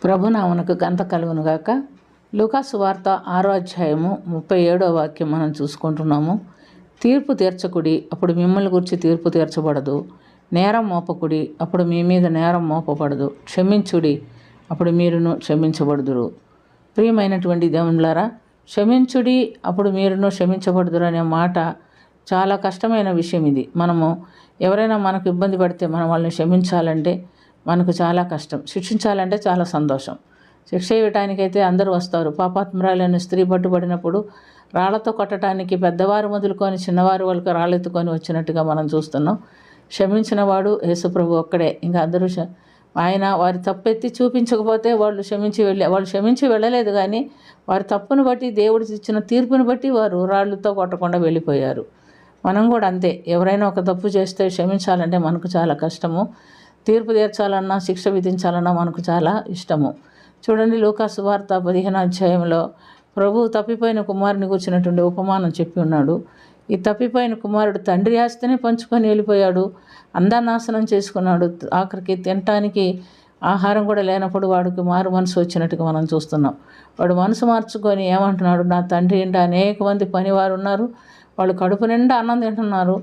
ప్రభునామమునకు ఘనత కలుగునుగాక. లూకాసు వార్త 6వ అధ్యాయము 37వ వాక్యం మనం చూసుకుంటున్నాము. తీర్పు తీర్చకుడి, అప్పుడు మిమ్మల్ని గురించి తీర్పు తీర్చబడదు. నేరం మోపకుడి, అప్పుడు మీ మీద నేరం మోపబడదు. క్షమించుడి, అప్పుడు మీరును క్షమించబడుదురు. ప్రియమైనటువంటి దేవునులారా, క్షమించుడి అప్పుడు మీరును క్షమించబడుదురు అనే మాట చాలా కష్టమైన విషయం. ఇది మనము ఎవరైనా మనకు ఇబ్బంది పడితే మనం వాళ్ళని క్షమించాలంటే మనకు చాలా కష్టం, శిక్షించాలంటే చాలా సంతోషం. శిక్ష ఇవ్వటానికైతే అందరూ వస్తారు. పాపాత్మురాలైన స్త్రీ పట్టుబడినప్పుడు రాళ్లతో కొట్టడానికి పెద్దవారు మొదలుకొని చిన్నవారు వాళ్ళకి రాళ్ళెత్తుకొని వచ్చినట్టుగా మనం చూస్తున్నాం. క్షమించిన వాడు యేసుప్రభు ఒక్కడే. ఇంకా అందరూ ఆయన వారి తప్పెత్తి చూపించకపోతే వాళ్ళు క్షమించి వెళ్ళలేదు, కానీ వారి తప్పును బట్టి దేవుడు ఇచ్చిన తీర్పును బట్టి వారు రాళ్ళతో కొట్టకుండా వెళ్ళిపోయారు. మనం కూడా అంతే. ఎవరైనా ఒక తప్పు చేస్తే క్షమించాలంటే మనకు చాలా కష్టము. తీర్పు తీర్చాలన్నా శిక్ష విధించాలన్నా మనకు చాలా ఇష్టము. చూడండి, లూకాసు వార్త 15వ అధ్యాయంలో ప్రభు తప్పిపోయిన కుమారుని కూర్చున్నటువంటి ఉపమానం చెప్పి ఉన్నాడు. ఈ తప్పిపోయిన కుమారుడు తండ్రి ఆస్తిని పంచుకొని వెళ్ళిపోయాడు, అందానాశనం చేసుకున్నాడు. ఆఖరికి తినటానికి ఆహారం కూడా లేనప్పుడు వాడికి మారు మనసు వచ్చినట్టుగా మనం చూస్తున్నాం. వాడు మనసు మార్చుకొని ఏమంటున్నాడు, నా తండ్రి ఇంట అనేక మంది పనివారు ఉన్నారు, వాళ్ళు కడుపు నిండా అన్నం తింటున్నారు.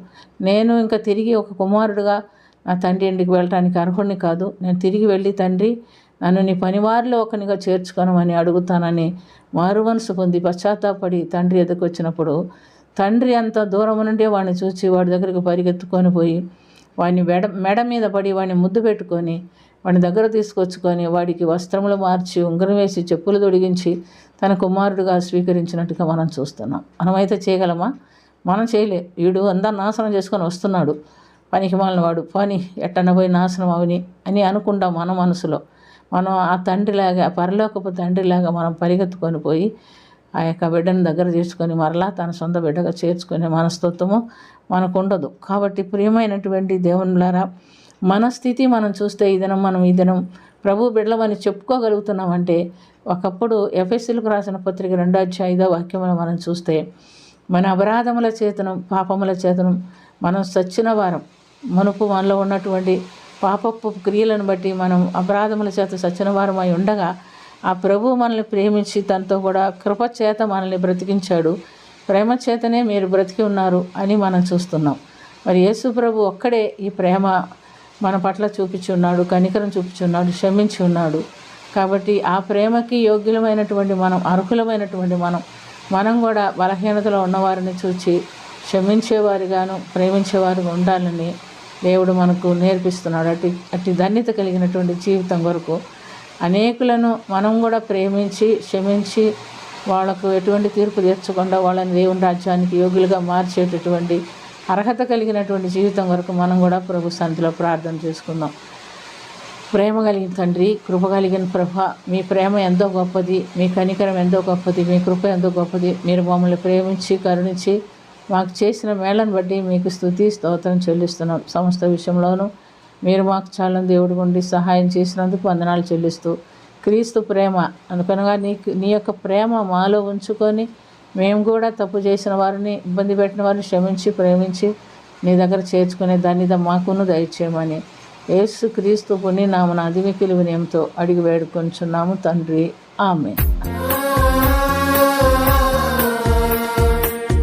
నేను ఇంకా తిరిగి ఒక కుమారుడుగా నా తండ్రి ఇంటికి వెళ్ళటానికి అర్హుడిని కాదు. నేను తిరిగి వెళ్ళి తండ్రి నన్ను నీ పనివారిలో ఒకనిగా చేర్చుకోనమని అడుగుతానని మారు మనసు పొంది పశ్చాత్తాపడి తండ్రి ఎదుకు వచ్చినప్పుడు తండ్రి అంత దూరం నుండి వాడిని చూసి వాడి దగ్గరికి పరిగెత్తుకొని పోయి వాడిని మెడ మీద పడి వాడిని ముద్దు పెట్టుకొని వాడిని దగ్గర తీసుకొచ్చుకొని వాడికి వస్త్రములు మార్చి ఉంగరం వేసి చెప్పులు తొడిగించి తన కుమారుడుగా స్వీకరించినట్టుగా మనం చూస్తున్నాం. మనమైతే చేయగలమా? మనం చేయలే. వీడు అంతా నాశనం చేసుకొని వస్తున్నాడు, పనికి మాలిన వాడు, పని ఎట్టన పోయి నాశనం అవని అని అనుకుంటాం మన మనసులో. మనం ఆ తండ్రిలాగా, పరలోకపు తండ్రిలాగా మనం పరిగెత్తుకొని పోయి ఆ యొక్క బిడ్డను దగ్గర చేసుకొని మరలా తన సొంత బిడ్డగా చేర్చుకునే మనస్తత్వము మనకు ఉండదు. కాబట్టి ప్రియమైనటువంటి దేవునులారా, మన స్థితి మనం చూస్తే ఈ దినం ప్రభు బిడ్డలమని చెప్పుకోగలుగుతున్నామంటే, ఒకప్పుడు ఎఫెసీయులకు రాసిన పత్రిక 2వ అధ్యాయం 5వ వాక్యమును మనం చూస్తే, మన అపరాధముల చేతనం పాపముల చేతనం మనం సచ్చిన వారం. మునుపు మనలో ఉన్నటువంటి పాపపు క్రియలను బట్టి మనం అపరాధముల చేత సచ్చిన వారమై ఉండగా ఆ ప్రభు మనల్ని ప్రేమించి తనతో కూడా కృప చేత మనల్ని బ్రతికించాడు. ప్రేమ చేతనే మీరు బ్రతికి ఉన్నారు అని మనం చూస్తున్నాం. మరి యేసు ప్రభు ఒక్కడే ఈ ప్రేమ మన పట్ల చూపించి ఉన్నాడు, కనికరం చూపించి ఉన్నాడు, క్షమించి ఉన్నాడు. కాబట్టి ఆ ప్రేమకి యోగ్యులమైనటువంటి మనం, అర్హులమైనటువంటి మనం కూడా బలహీనతలో ఉన్నవారిని చూచి క్షమించేవారిగాను ప్రేమించేవారుగా ఉండాలని దేవుడు మనకు నేర్పిస్తున్నాడు. అట్టి ధన్యత కలిగినటువంటి జీవితం కొరకు అనేకులను మనం కూడా ప్రేమించి క్షమించి వాళ్ళకు ఎటువంటి తీర్పు తీర్చకుండా వాళ్ళని దేవుని రాజ్యానికి యోగ్యులుగా మార్చేటటువంటి అర్హత కలిగినటువంటి జీవితం వరకు మనం కూడా ప్రభు సన్నిధిలో ప్రార్థన చేసుకుందాం. ప్రేమ కలిగిన తండ్రి, కృప కలిగిన ప్రభ, మీ ప్రేమ ఎంతో గొప్పది, మీ కనికరం ఎంతో గొప్పది, మీ కృప ఎంతో గొప్పది. మీరు మమ్మల్ని ప్రేమించి కరుణించి మాకు చేసిన మేళను బట్టి మీకు స్తుతి స్తోత్రం చెల్లిస్తున్నాం. సమస్త విషయంలోనూ మీరు మాకు చాలా దేవుడి ఉండి సహాయం చేసినందుకు వందనాలు చెల్లిస్తూ, క్రీస్తు ప్రేమ అనుకనగా నీ యొక్క ప్రేమ మాలో ఉంచుకొని మేము కూడా తప్పు చేసిన వారిని, ఇబ్బంది పెట్టిన వారిని క్షమించి ప్రేమించి నీ దగ్గర చేర్చుకునే ధన్యత మాకును దయచేయమని యేసు క్రీస్తు పుణ్యనామమున అతి మిక్కిలి వినయంతో అడిగి వేడుకొంచున్నాము తండ్రి. ఆమేన్.